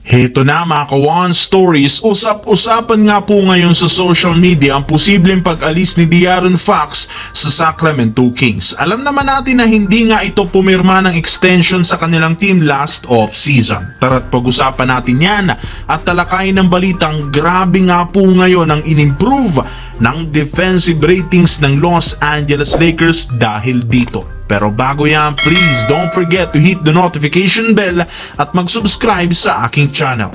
Heto na mga ka-One Stories, usap-usapan nga po ngayon sa social media ang posibleng pag-alis ni De'Aaron Fox sa Sacramento Kings. Alam naman natin na hindi nga ito pumirma ng extension sa kanilang team last off-season. Tara't pag-usapan natin yan at talakayin ng balitang grabe nga po ngayon ang in-improve ng defensive ratings ng Los Angeles Lakers dahil dito. Pero bago yan, please don't forget to hit the notification bell at mag-subscribe sa aking channel.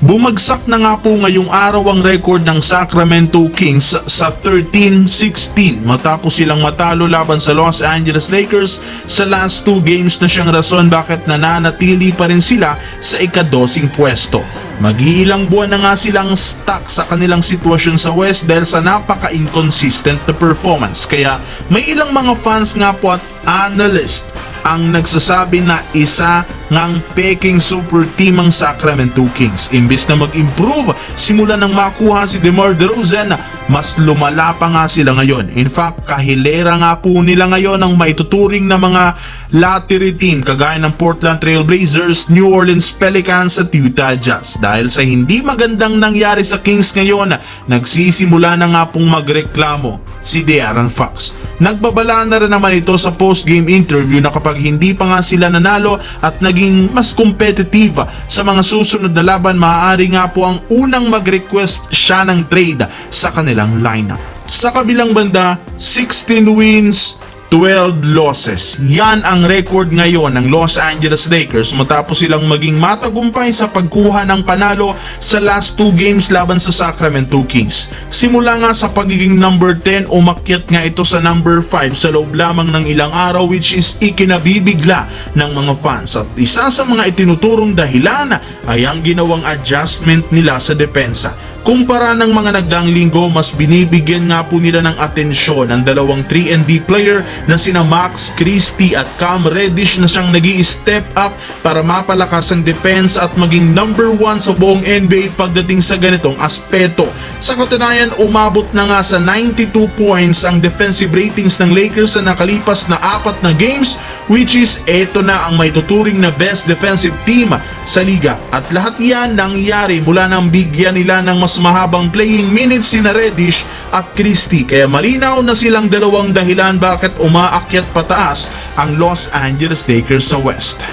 Bumagsak na nga po ngayong araw ang record ng Sacramento Kings sa 13-16 matapos silang matalo laban sa Los Angeles Lakers sa last 2 games na siyang rason bakit nananatili pa rin sila sa ika-12 pwesto. Mag-iilang buwan na nga silang stuck sa kanilang sitwasyon sa West dahil sa napaka-inconsistent na performance. Kaya may ilang mga fans nga po at analyst ang nagsasabi na isa ngang peking super team ang Sacramento Kings. Imbis na mag-improve simula nang makuha si DeMar DeRozan, mas lumala pa nga sila ngayon. In fact, kahilera nga po nila ngayon ang maituturing na mga lottery team kagaya ng Portland Trail Blazers, New Orleans Pelicans at Utah Jazz. Dahil sa hindi magandang nangyari sa Kings ngayon, nagsisimula na nga pong magreklamo si De'Aaron Fox. Nagbabala na rin naman ito sa post-game interview na kapag hindi pa nga sila nanalo at naging mas competitive sa mga susunod na laban, maaari nga po ang unang mag-request siya ng trade sa kanilang lineup. Sa kabilang banda, 16 wins, 12 losses. Yan ang record ngayon ng Los Angeles Lakers matapos silang maging matagumpay sa pagkuha ng panalo sa last 2 games laban sa Sacramento Kings. Simula nga sa pagiging number 10, umakyat nga ito sa number 5 sa loob lamang ng ilang araw, which is ikinabibigla ng mga fans. At isa sa mga itinuturong dahilan ay ang ginawang adjustment nila sa depensa. Kumpara ng mga nagdaang linggo, mas binibigyan nga po nila ng atensyon ang dalawang 3-and-D player na sina Max Christie at Cam Reddish na siyang nag-i-step up para mapalakas ang defense at maging number 1 sa buong NBA pagdating sa ganitong aspeto. Sa katunayan, umabot na nga sa 92 points ang defensive ratings ng Lakers sa nakalipas na 4 na games, which is eto na ang maituturing na best defensive team sa liga. At lahat yan nangyari mula nang bigyan nila ng mas mahabang playing minutes sina Reddish at Christie. Kaya malinaw na silang dalawang dahilan bakit umaakyat pataas ang Los Angeles Lakers sa West.